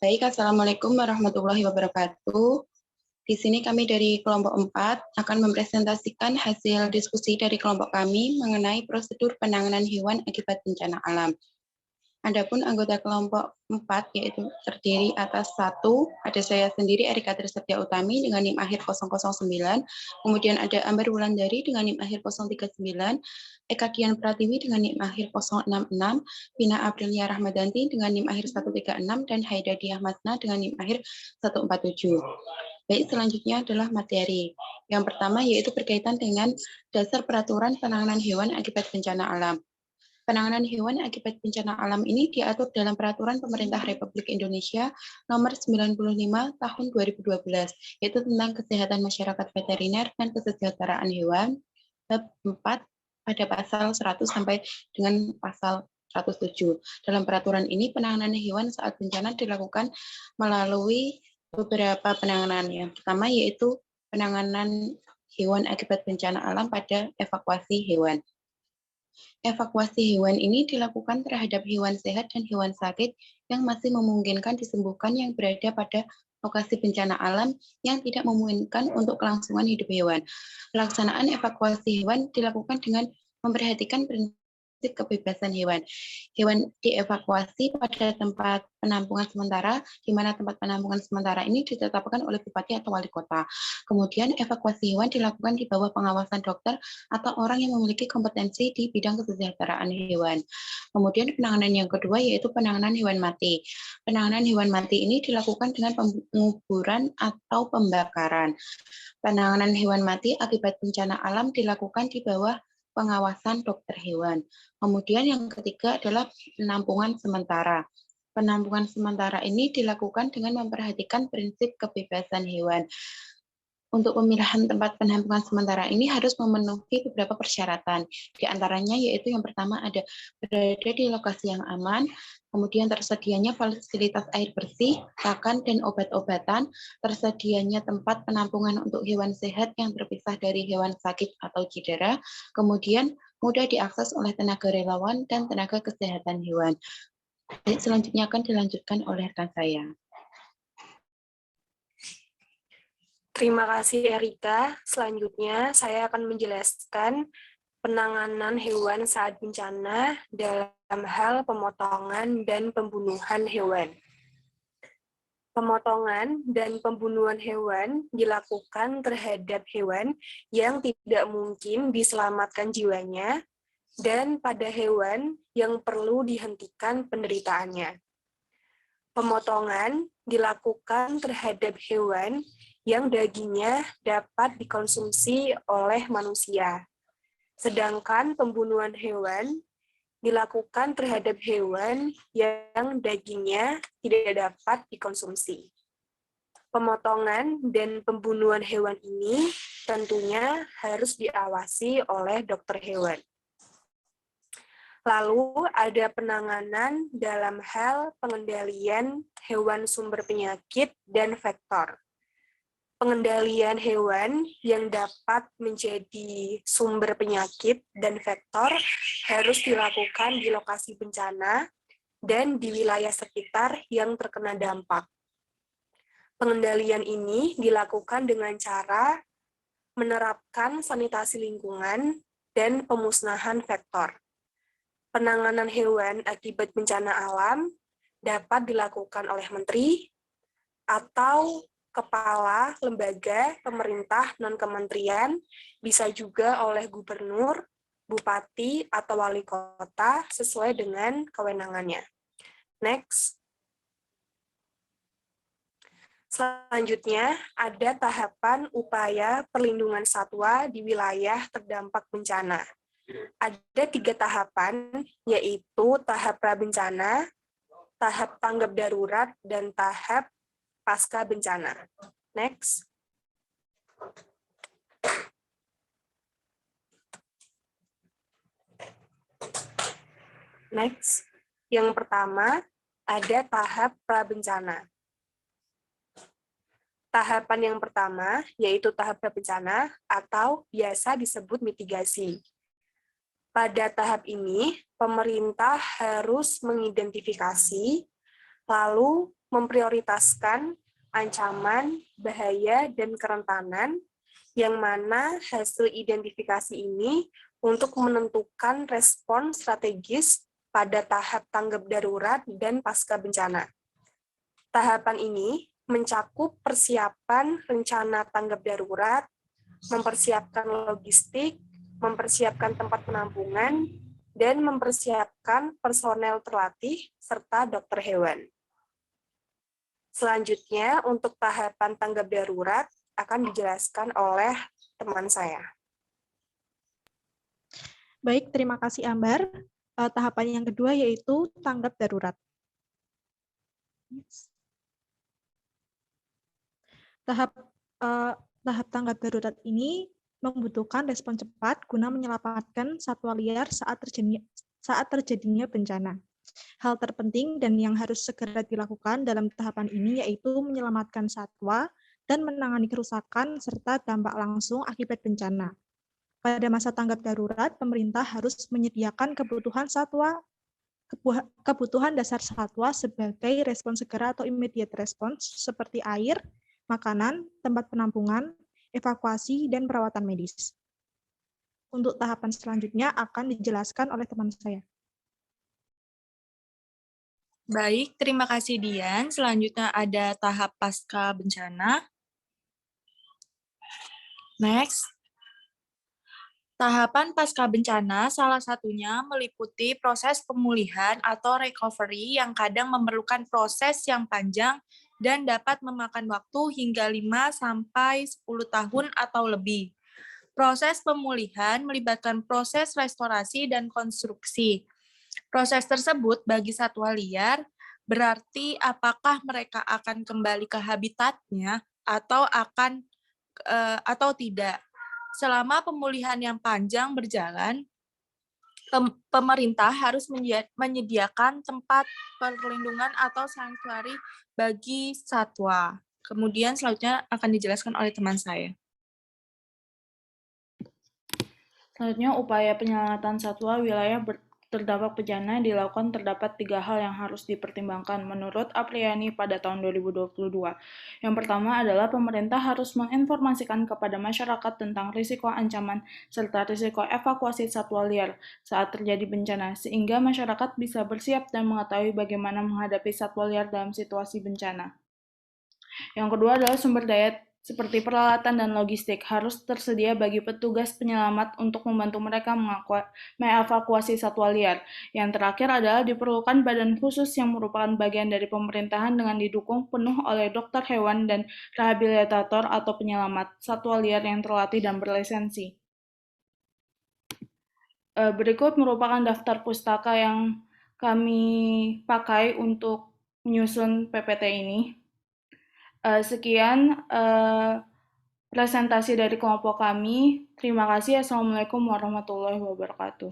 Baik, Assalamualaikum warahmatullahi wabarakatuh. Di sini kami dari kelompok 4 akan mempresentasikan hasil diskusi dari kelompok kami mengenai prosedur penanganan hewan akibat bencana alam. Adapun anggota kelompok 4 yaitu terdiri atas 1, ada saya sendiri Erika Trisetia Utami dengan NIM akhir 009, kemudian ada Amber Wulandari dengan NIM akhir 039, Eka Dian Pratiwi dengan NIM akhir 066, Vina Aprilia Rahmadanti dengan NIM akhir 136, dan Haida Diah Masna dengan NIM akhir 147. Baik, selanjutnya adalah materi. Yang pertama yaitu berkaitan dengan dasar peraturan penanganan hewan akibat bencana alam. Penanganan hewan akibat bencana alam ini diatur dalam Peraturan Pemerintah Republik Indonesia Nomor 95 Tahun 2012, yaitu tentang kesehatan masyarakat veteriner dan kesejahteraan hewan, bab 4 pada pasal 100 sampai dengan pasal 107. Dalam peraturan ini, penanganan hewan saat bencana dilakukan melalui beberapa penanganan. Yang pertama yaitu penanganan hewan akibat bencana alam pada evakuasi hewan. Evakuasi hewan ini dilakukan terhadap hewan sehat dan hewan sakit yang masih memungkinkan disembuhkan yang berada pada lokasi bencana alam yang tidak memungkinkan untuk kelangsungan hidup hewan. Pelaksanaan evakuasi hewan dilakukan dengan memperhatikan prinsip kebebasan hewan. Hewan dievakuasi pada tempat penampungan sementara, di mana tempat penampungan sementara ini ditetapkan oleh bupati atau wali kota. Kemudian evakuasi hewan dilakukan di bawah pengawasan dokter atau orang yang memiliki kompetensi di bidang kesejahteraan hewan. Kemudian penanganan yang kedua yaitu penanganan hewan mati. Penanganan hewan mati ini dilakukan dengan penguburan atau pembakaran. Penanganan hewan mati akibat bencana alam dilakukan di bawah pengawasan dokter hewan. Kemudian yang ketiga adalah penampungan sementara. Penampungan sementara ini dilakukan dengan memperhatikan prinsip kebebasan hewan. Untuk pemilihan tempat penampungan sementara ini harus memenuhi beberapa persyaratan. Di antaranya yaitu yang pertama ada berada di lokasi yang aman, kemudian tersedianya fasilitas air bersih, pakan, dan obat-obatan, tersedianya tempat penampungan untuk hewan sehat yang terpisah dari hewan sakit atau cedera, kemudian mudah diakses oleh tenaga relawan dan tenaga kesehatan hewan. Selanjutnya akan dilanjutkan oleh rekan saya. Terima kasih Erika. Selanjutnya saya akan menjelaskan penanganan hewan saat bencana dalam hal pemotongan dan pembunuhan hewan. Pemotongan dan pembunuhan hewan dilakukan terhadap hewan yang tidak mungkin diselamatkan jiwanya dan pada hewan yang perlu dihentikan penderitaannya. Pemotongan dilakukan terhadap hewan yang dagingnya dapat dikonsumsi oleh manusia. Sedangkan pembunuhan hewan dilakukan terhadap hewan yang dagingnya tidak dapat dikonsumsi. Pemotongan dan pembunuhan hewan ini tentunya harus diawasi oleh dokter hewan. Lalu ada penanganan dalam hal pengendalian hewan sumber penyakit dan vektor. Pengendalian hewan yang dapat menjadi sumber penyakit dan vektor harus dilakukan di lokasi bencana dan di wilayah sekitar yang terkena dampak. Pengendalian ini dilakukan dengan cara menerapkan sanitasi lingkungan dan pemusnahan vektor. Penanganan hewan akibat bencana alam dapat dilakukan oleh menteri atau kepala lembaga pemerintah non-kementerian, bisa juga oleh gubernur, bupati, atau wali kota sesuai dengan kewenangannya. Next. Selanjutnya, ada tahapan upaya perlindungan satwa di wilayah terdampak bencana. Ada 3 tahapan, yaitu tahap prabencana, tahap tanggap darurat, dan tahap pasca bencana. Next. Next. Yang pertama, ada tahap prabencana. Tahapan yang pertama, yaitu tahap prabencana, atau biasa disebut mitigasi. Pada tahap ini, pemerintah harus mengidentifikasi, lalu memprioritaskan ancaman, bahaya, dan kerentanan, yang mana hasil identifikasi ini untuk menentukan respon strategis pada tahap tanggap darurat dan pasca bencana. Tahapan ini mencakup persiapan rencana tanggap darurat, mempersiapkan logistik, mempersiapkan tempat penampungan, dan mempersiapkan personel terlatih serta dokter hewan. Selanjutnya, untuk tahapan tanggap darurat akan dijelaskan oleh teman saya. Baik, terima kasih Ambar. Tahapan yang kedua yaitu tanggap darurat. Tahap tanggap darurat ini membutuhkan respon cepat guna menyelamatkan satwa liar saat terjadinya bencana. Hal terpenting dan yang harus segera dilakukan dalam tahapan ini yaitu menyelamatkan satwa dan menangani kerusakan serta dampak langsung akibat bencana. Pada masa tanggap darurat, pemerintah harus menyediakan kebutuhan dasar satwa sebagai respon segera atau immediate response seperti air, makanan, tempat penampungan, evakuasi, dan perawatan medis. Untuk tahapan selanjutnya akan dijelaskan oleh teman saya. Baik, terima kasih Dian. Selanjutnya ada tahap pasca bencana. Next. Tahapan pasca bencana salah satunya meliputi proses pemulihan atau recovery yang kadang memerlukan proses yang panjang dan dapat memakan waktu hingga 5-10 tahun atau lebih. Proses pemulihan melibatkan proses restorasi dan konstruksi. Proses tersebut bagi satwa liar berarti apakah mereka akan kembali ke habitatnya atau tidak. Selama pemulihan yang panjang berjalan, pemerintah harus menyediakan tempat perlindungan atau sanctuary bagi satwa. Kemudian selanjutnya akan dijelaskan oleh teman saya. Selanjutnya, upaya penyelamatan satwa wilayah terdampak bencana dilakukan terdapat 3 hal yang harus dipertimbangkan menurut Apriani pada tahun 2022. Yang pertama adalah pemerintah harus menginformasikan kepada masyarakat tentang risiko ancaman serta risiko evakuasi satwa liar saat terjadi bencana, sehingga masyarakat bisa bersiap dan mengetahui bagaimana menghadapi satwa liar dalam situasi bencana. Yang kedua adalah sumber daya seperti peralatan dan logistik harus tersedia bagi petugas penyelamat untuk membantu mereka mengevakuasi satwa liar. Yang terakhir adalah diperlukan badan khusus yang merupakan bagian dari pemerintahan dengan didukung penuh oleh dokter hewan dan rehabilitator atau penyelamat satwa liar yang terlatih dan berlisensi. Berikut merupakan daftar pustaka yang kami pakai untuk menyusun PPT ini. Sekian presentasi dari kelompok kami. Terima kasih. Assalamualaikum warahmatullahi wabarakatuh.